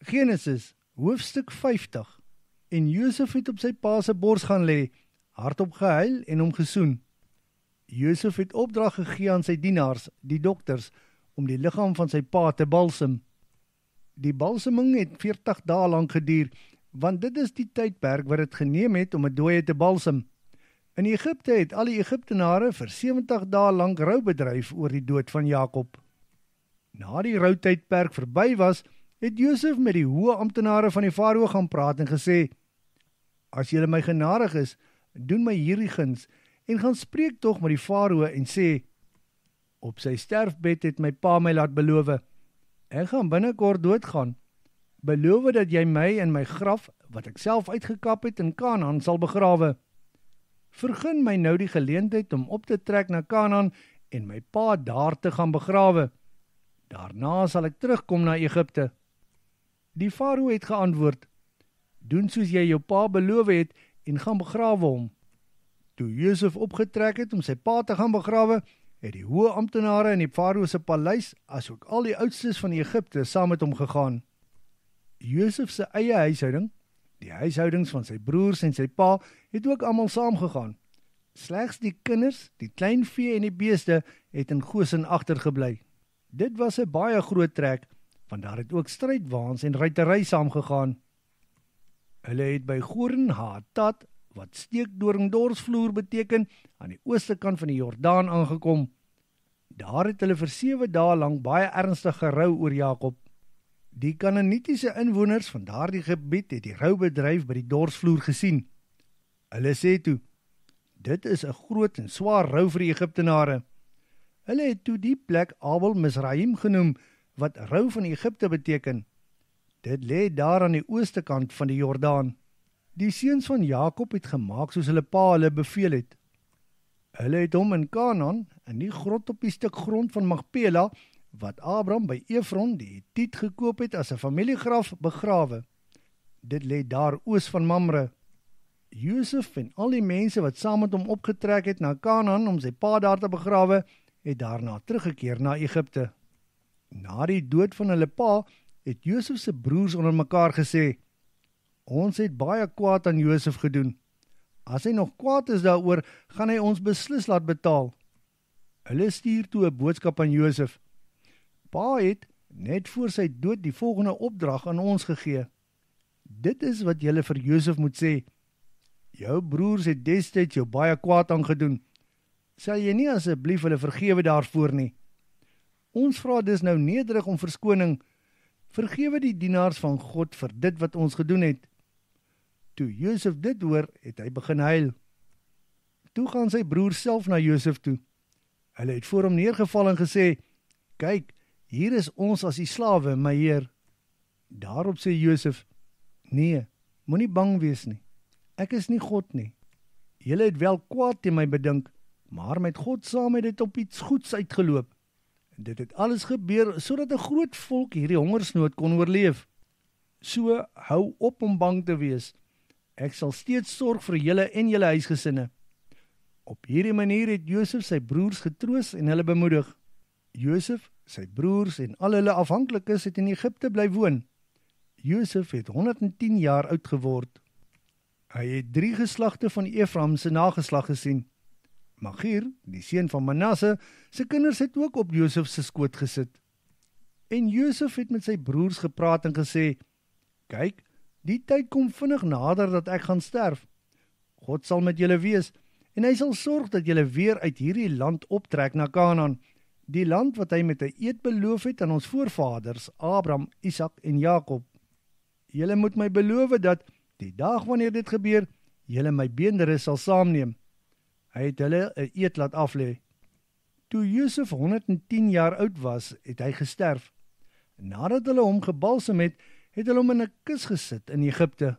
Genesis, hoofstuk 50. En Josef het op sy pa se bors gaan lê, hardop gehuil en hom gesoen. Josef het opdrag gegee aan sy dienaars, die dokters, om die liggaam van sy pa te balsem. Die balseming het 40 dae lank geduur, want dit is die tydperk wat het geneem het om 'n dooie te balsem. In Egipte het al die Egiptenare vir 70 dae lank rou bedryf oor die dood van Jakob. Na die routydperk verby was, het Josef met die hoë amptenare van die farao gaan praat en gesê: "As julle my genadig is, doen my hierdie guns en gaan spreek tog met die farao en sê: Op sy sterfbed het my pa my laat beloof: Ek gaan binnekort doodgaan. Beloof dat jy my in my graf, wat ek self uitgekap het in Kanaan, sal begrawe. Vergun my nou die geleentheid om op te trek na Kanaan en my pa daar te gaan begrawe. Daarna sal ek terugkom na Egipte." Die farao het geantwoord: "Doen soos jy jou pa beloof het en gaan begrawe hom." Toe Josef opgetrek het om sy pa te gaan begrawe, het die hoë amptenare in die farao se paleis, asook al die oudstes van Egipte, saam met hom gegaan. Josef se eie huishouding, die huishoudings van sy broers en sy pa, het ook almal saamgegaan. Slegs die kinders, die klein vee en die beeste het in Goshen agtergebly. Dit was 'n baie groot trek, want daar het ook strydwaans en ruitery saamgegaan. Hulle het by Goren Ha-Tat, wat steekdoringdorsvloer beteken, aan die ooste kant van die Jordaan aangekom. Daar het hulle vir 7 dae lank baie ernstig gerou oor Jakob. Die Kanaanitiese inwoners van daardie gebied het die roubedryf by die dorsvloer gesien. Hulle sê toe: "Dit is 'n groot en swaar rou vir die Egiptenare." Hulle het toe die plek Abel Misraim genoem, wat rou van Egipte beteken. Dit lê daar aan die ooste kant van die Jordaan. Die seuns van Jakob het gemaak soos hulle pa hulle beveel het. Hulle het hom in Kanaan, in die grot op die stuk grond van Magpela, wat Abraham by Efron die Hetiet gekoop het as 'n familiegraf, begrawe. Dit lê daar oos van Mamre. Josef en al die mense wat saam met hom opgetrek het na Kanaan om sy pa daar te begrawe, het daarna teruggekeer na Egipte. Na die dood van hulle pa, het Josef se broers onder mekaar gesê: "Ons het baie kwaad aan Josef gedoen. As hy nog kwaad is daaroor, gaan hy ons beslis laat betaal." Hulle stuur toe 'n boodskap aan Josef: "Pa het net voor sy dood die volgende opdrag aan ons gegee. Dit is wat julle vir Josef moet sê: Jou broers het destyds jou baie kwaad aangedoen. Sal jy nie asseblief hulle vergewe daarvoor nie? Ons vra dus nou nederig om verskoning. Vergewe die dienaars van God vir dit wat ons gedoen het." Toe Josef dit hoor, het hy begin huil. Toe gaan sy broers self na Josef toe. Hulle het voor hom neergeval en gesê: "Kyk, hier is ons as die slawe, my heer." Daarop sê Josef: "Nee, moenie bang wees nie. Ek is nie God nie. Julle het wel kwaad teen my bedink, maar met God saam het dit op iets goeds uitgeloop. En dit het alles gebeur sodat 'n groot volk hierdie hongersnood kon oorleef. So hou op om bang te wees. Ek sal steeds sorg vir julle en julle huisgesinne." Op hierdie manier het Josef sy broers getroos en hulle bemoedig. Josef, sy broers en al hulle afhanklikes het in Egipte bly woon. Josef het 110 jaar oud geword. Hy het 3 geslagte van Efraim se nageslag gesien. Machir, die seun van Manasse, sy kinders het ook op Josef se skoot gesit. En Josef het met sy broers gepraat en gesê: "Kyk, die tyd kom vinnig nader dat ek gaan sterf. God sal met julle wees, en hy sal sorg dat julle weer uit hierdie land optrek na Kanaan, die land wat hy met 'n eed beloof het aan ons voorvaders, Abraham, Isak en Jakob. Julle moet my beloof dat, die dag wanneer dit gebeur, julle my beendere sal saamneem." Hy het hulle 'n eed laat aflê. Toe Josef 110 jaar oud was, het hy gesterf. Nadat hulle hom gebalsem het, het hulle hom in 'n kus gesit in Egipte.